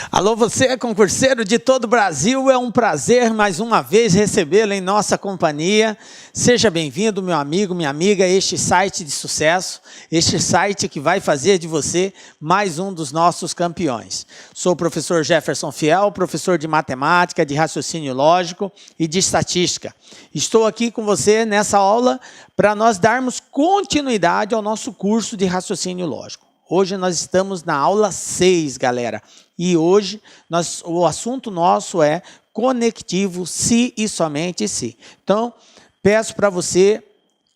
Alô, você, concurseiro de todo o Brasil, é um prazer mais uma vez recebê-lo em nossa companhia. Seja bem-vindo, meu amigo, minha amiga, a este site de sucesso, este site que vai fazer de você mais um dos nossos campeões. Sou o professor Jefferson Fiel, professor de matemática, de raciocínio lógico e de estatística. Estou aqui com você nessa aula para nós darmos continuidade ao nosso curso de raciocínio lógico. Hoje nós estamos na aula 6, galera. E hoje o assunto nosso é conectivo se e somente se. Então, peço para você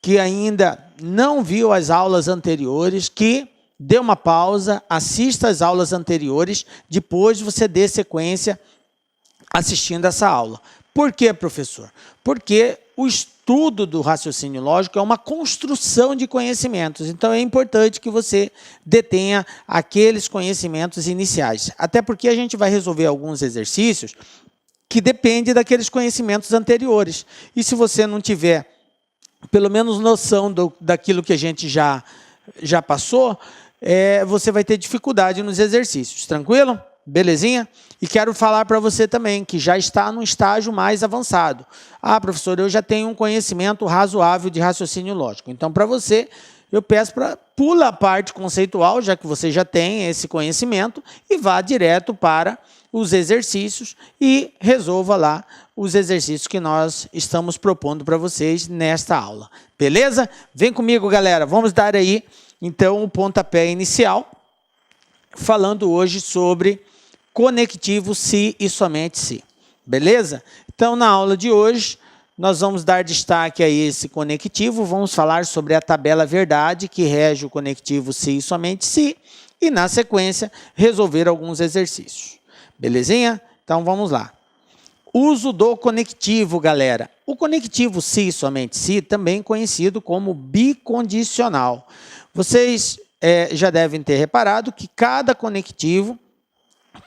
que ainda não viu as aulas anteriores, que dê uma pausa, assista as aulas anteriores, depois você dê sequência assistindo essa aula. Por quê, professor? Porque o estudo do raciocínio lógico é uma construção de conhecimentos. Então, é importante que você detenha aqueles conhecimentos iniciais. Até porque a gente vai resolver alguns exercícios que dependem daqueles conhecimentos anteriores. E se você não tiver, pelo menos, noção daquilo que a gente já passou, você vai ter dificuldade nos exercícios. Tranquilo? Belezinha? E quero falar para você também que já está num estágio mais avançado. Ah, professor, eu já tenho um conhecimento razoável de raciocínio lógico. Então, para você, eu peço para pula a parte conceitual, já que você já tem esse conhecimento, e vá direto para os exercícios e resolva lá os exercícios que nós estamos propondo para vocês nesta aula. Beleza? Vem comigo, galera. Vamos dar aí, então, o pontapé inicial, falando hoje sobre conectivo se e somente se. Beleza? Então, na aula de hoje, nós vamos dar destaque a esse conectivo, vamos falar sobre a tabela verdade, que rege o conectivo se e somente se, e, na sequência, resolver alguns exercícios. Belezinha? Então, vamos lá. Uso do conectivo, galera. O conectivo se e somente se, também conhecido como bicondicional. Vocês já devem ter reparado que cada conectivo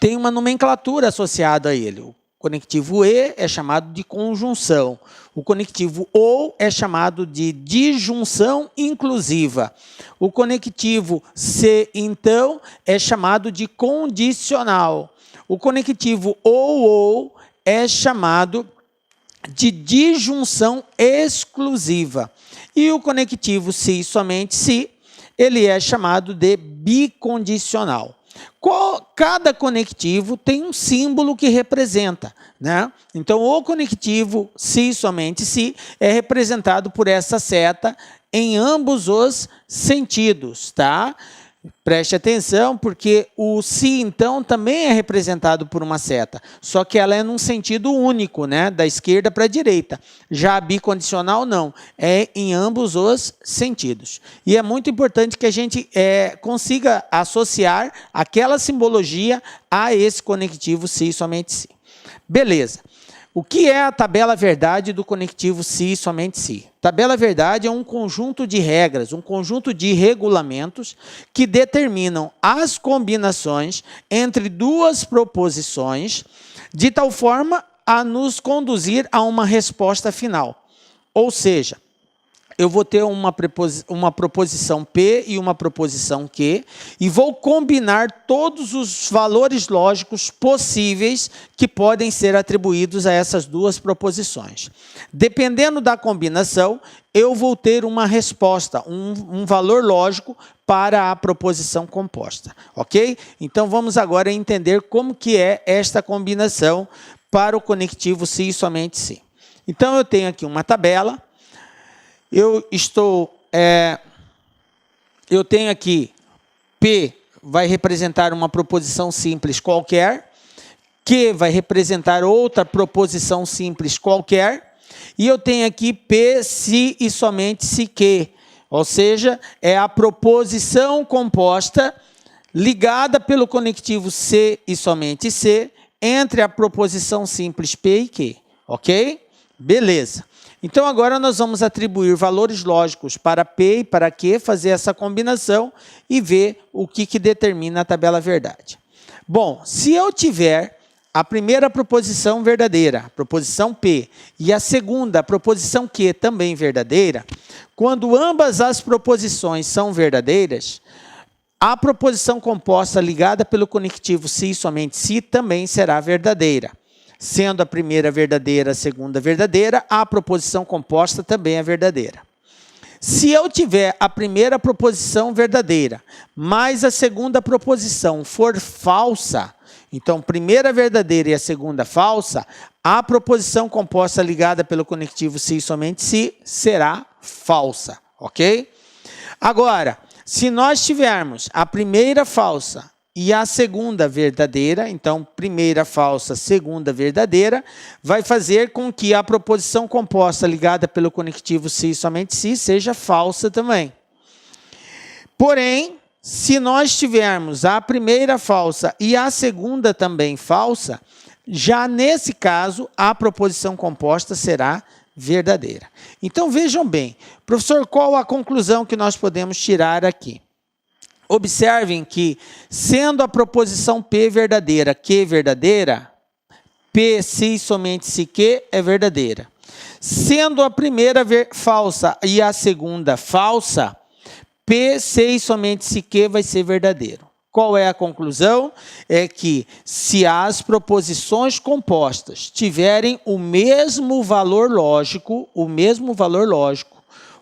tem uma nomenclatura associada a ele. O conectivo e é chamado de conjunção. O conectivo ou é chamado de disjunção inclusiva. O conectivo se, então, é chamado de condicional. O conectivo ou é chamado de disjunção exclusiva. E o conectivo se e somente se, ele é chamado de bicondicional. Cada conectivo tem um símbolo que representa, né? Então, o conectivo se e somente se é representado por essa seta em ambos os sentidos, tá? Preste atenção, porque o se, então, também é representado por uma seta, só que ela é num sentido único, né? Da esquerda para a direita. Já a bicondicional, não. É em ambos os sentidos. E é muito importante que a gente consiga associar aquela simbologia a esse conectivo se e somente se. Beleza. O que é a tabela verdade do conectivo se e somente se? Tabela verdade é um conjunto de regras, um conjunto de regulamentos que determinam as combinações entre duas proposições de tal forma a nos conduzir a uma resposta final. Ou seja, eu vou ter uma proposição P e uma proposição Q e vou combinar todos os valores lógicos possíveis que podem ser atribuídos a essas duas proposições. Dependendo da combinação, eu vou ter uma resposta, um valor lógico para a proposição composta, ok? Então, vamos agora entender como que é esta combinação para o conectivo se e somente se. Então, eu tenho aqui uma tabela. Eu tenho aqui P vai representar uma proposição simples qualquer, Q vai representar outra proposição simples qualquer, e eu tenho aqui P se e somente se Q, ou seja, é a proposição composta ligada pelo conectivo se e somente se entre a proposição simples P e Q, ok? Beleza. Então, agora nós vamos atribuir valores lógicos para P e para Q, fazer essa combinação e ver o que determina a tabela verdade. Bom, se eu tiver a primeira proposição verdadeira, a proposição P, e a segunda, a proposição Q, também verdadeira, quando ambas as proposições são verdadeiras, a proposição composta ligada pelo conectivo se e somente se também será verdadeira. Sendo a primeira verdadeira, a segunda verdadeira, a proposição composta também é verdadeira. Se eu tiver a primeira proposição verdadeira, mas a segunda proposição for falsa, então primeira verdadeira e a segunda falsa, a proposição composta ligada pelo conectivo se e somente se será falsa, ok? Agora, se nós tivermos a primeira falsa e a segunda verdadeira, então primeira falsa, segunda verdadeira, vai fazer com que a proposição composta ligada pelo conectivo se e somente se seja falsa também. Porém, se nós tivermos a primeira falsa e a segunda também falsa, já nesse caso a proposição composta será verdadeira. Então vejam bem, professor, qual a conclusão que nós podemos tirar aqui? Observem que, sendo a proposição P verdadeira, Q verdadeira, P se e somente se Q é verdadeira. Sendo a primeira falsa e a segunda falsa, P se e somente se Q vai ser verdadeiro. Qual é a conclusão? É que se as proposições compostas tiverem o mesmo valor lógico,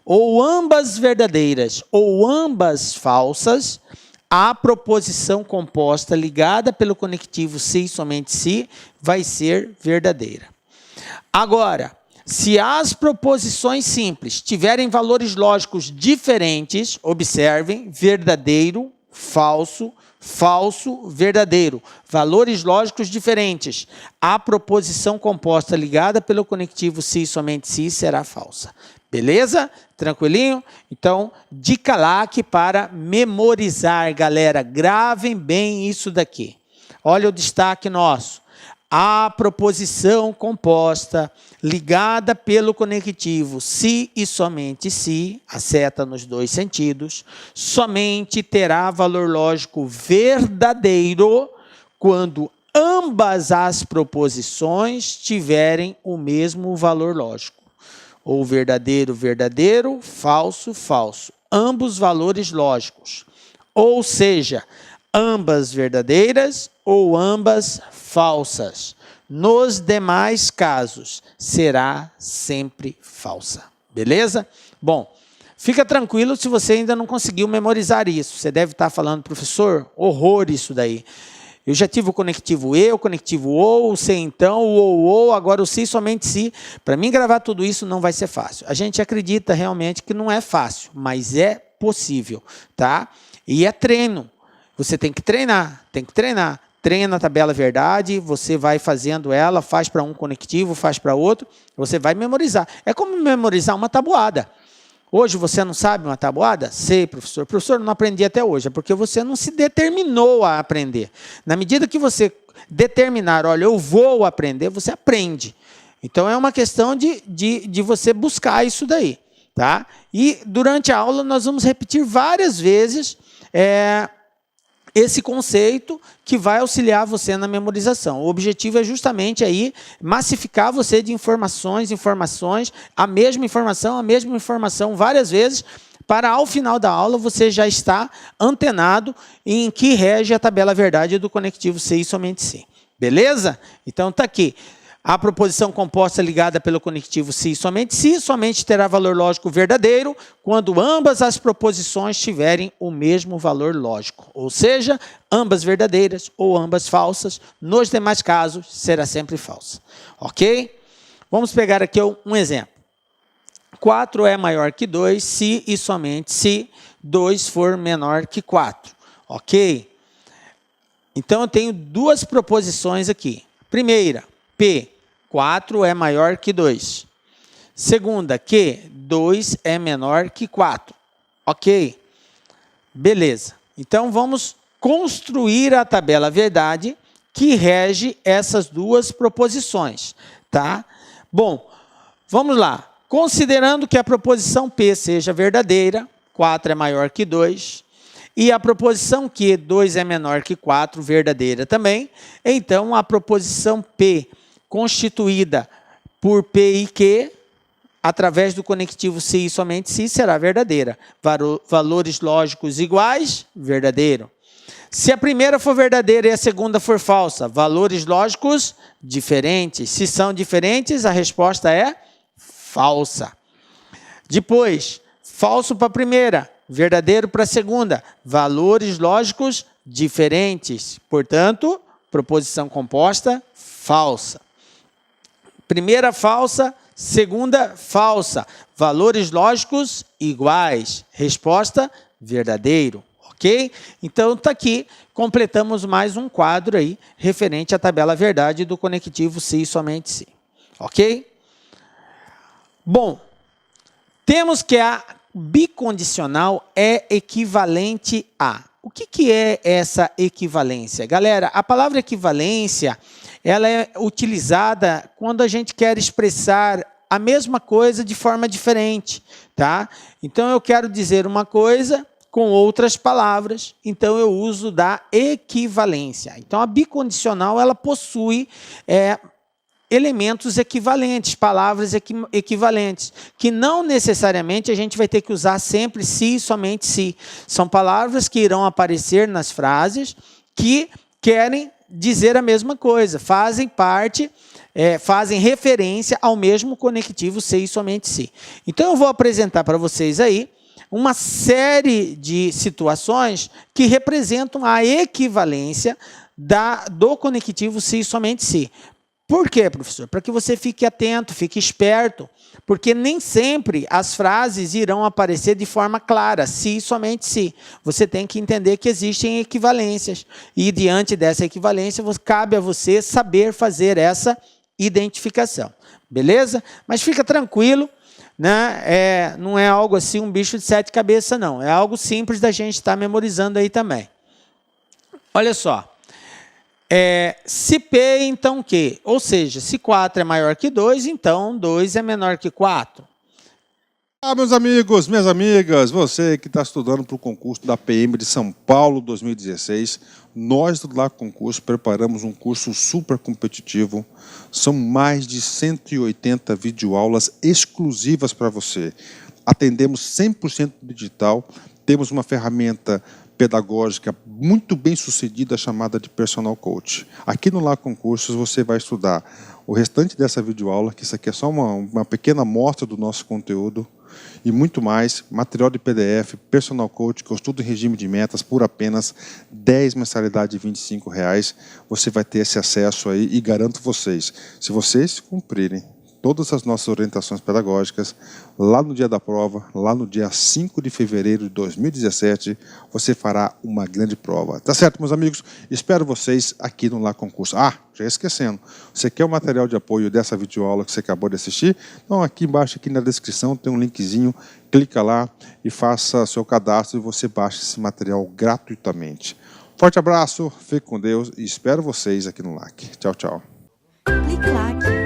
ou ambas verdadeiras ou ambas falsas, a proposição composta ligada pelo conectivo se e somente se vai ser verdadeira. Agora, se as proposições simples tiverem valores lógicos diferentes, observem, verdadeiro, falso, falso, verdadeiro, valores lógicos diferentes, a proposição composta ligada pelo conectivo se e somente se será falsa. Beleza? Tranquilinho? Então, dica LAC para memorizar, galera. Gravem bem isso daqui. Olha o destaque nosso. A proposição composta ligada pelo conectivo se e somente se, a seta nos dois sentidos, somente terá valor lógico verdadeiro quando ambas as proposições tiverem o mesmo valor lógico. Ou verdadeiro, verdadeiro, falso, falso. Ambos valores lógicos. Ou seja, ambas verdadeiras ou ambas falsas. Nos demais casos, será sempre falsa. Beleza? Bom, fica tranquilo se você ainda não conseguiu memorizar isso. Você deve estar falando, professor, horror isso daí. Eu já tive o conectivo e, o conectivo ou, o se então, o ou, agora o se somente se. Para mim gravar tudo isso não vai ser fácil. A gente acredita realmente que não é fácil, mas é possível, tá? E é treino. Você tem que treinar, Treina a tabela verdade, você vai fazendo ela, faz para um conectivo, faz para outro, você vai memorizar. É como memorizar uma tabuada. Hoje você não sabe uma tabuada? Sei, professor. Professor, não aprendi até hoje. É porque você não se determinou a aprender. Na medida que você determinar, olha, eu vou aprender, você aprende. Então, é uma questão de você buscar isso daí. Tá? E, durante a aula, nós vamos repetir várias vezes esse conceito que vai auxiliar você na memorização. O objetivo é justamente aí massificar você de informações, a mesma informação várias vezes, para ao final da aula você já estar antenado em que rege a tabela verdade do conectivo se e somente se. Beleza? Então está aqui. A proposição composta ligada pelo conectivo se e somente terá valor lógico verdadeiro quando ambas as proposições tiverem o mesmo valor lógico. Ou seja, ambas verdadeiras ou ambas falsas. Nos demais casos, será sempre falsa. Ok? Vamos pegar aqui um exemplo. 4 é maior que 2 se e somente se 2 for menor que 4. Ok? Então, eu tenho duas proposições aqui. Primeira, P, 4 é maior que 2. Segunda, Q, 2 é menor que 4. Ok? Beleza. Então, vamos construir a tabela verdade que rege essas duas proposições. Tá? Bom, vamos lá. Considerando que a proposição P seja verdadeira, 4 é maior que 2, e a proposição Q, 2 é menor que 4, verdadeira também, então a proposição P constituída por P e Q através do conectivo se e somente se, será verdadeira. Valores lógicos iguais, verdadeiro. Se a primeira for verdadeira e a segunda for falsa, valores lógicos diferentes. Se são diferentes, a resposta é falsa. Depois, falso para a primeira, verdadeiro para a segunda. Valores lógicos diferentes. Portanto, proposição composta, falsa. Primeira falsa, segunda falsa. Valores lógicos iguais. Resposta, verdadeiro. Ok? Então, está aqui, completamos mais um quadro aí, referente à tabela verdade do conectivo se e somente se. Ok? Bom, temos que a bicondicional é equivalente a. O que é essa equivalência? Galera, a palavra equivalência, ela é utilizada quando a gente quer expressar a mesma coisa de forma diferente, tá? Então, eu quero dizer uma coisa com outras palavras, então eu uso da equivalência. Então, a bicondicional, ela possui elementos equivalentes, palavras equivalentes, que não necessariamente a gente vai ter que usar sempre se e somente se. São palavras que irão aparecer nas frases que querem dizer a mesma coisa, fazem parte, fazem referência ao mesmo conectivo se e somente se. Então, eu vou apresentar para vocês aí uma série de situações que representam a equivalência do conectivo se e somente se. Por quê, professor? Para que você fique atento, fique esperto, porque nem sempre as frases irão aparecer de forma clara, se e somente se. Você tem que entender que existem equivalências, e diante dessa equivalência, cabe a você saber fazer essa identificação. Beleza? Mas fica tranquilo, né? Não é algo assim, um bicho de 7 cabeças, não. É algo simples da gente estar memorizando aí também. Olha só. Se P, então Q. Ou seja, se 4 é maior que 2, então 2 é menor que 4. Olá, meus amigos, minhas amigas, você que está estudando para o concurso da PM de São Paulo 2016, nós do Lá Concurso preparamos um curso super competitivo. São mais de 180 videoaulas exclusivas para você. Atendemos 100% digital, temos uma ferramenta pedagógica muito bem sucedida chamada de Personal Coach. Aqui no Lá Concursos você vai estudar o restante dessa videoaula, que isso aqui é só uma pequena amostra do nosso conteúdo, e muito mais, material de PDF, Personal Coach, que eu estudo em regime de metas por apenas 10 mensalidades de R$25. Você vai ter esse acesso aí e garanto vocês, se vocês cumprirem todas as nossas orientações pedagógicas, lá no dia da prova, lá no dia 5 de fevereiro de 2017, você fará uma grande prova. Tá certo, meus amigos? Espero vocês aqui no Lá Concurso. Ah, já esquecendo, você quer o material de apoio dessa videoaula que você acabou de assistir? Então, aqui embaixo, aqui na descrição, tem um linkzinho, clica lá e faça seu cadastro e você baixa esse material gratuitamente. Forte abraço, fique com Deus e espero vocês aqui no LAC. Tchau, tchau. Clique LAC.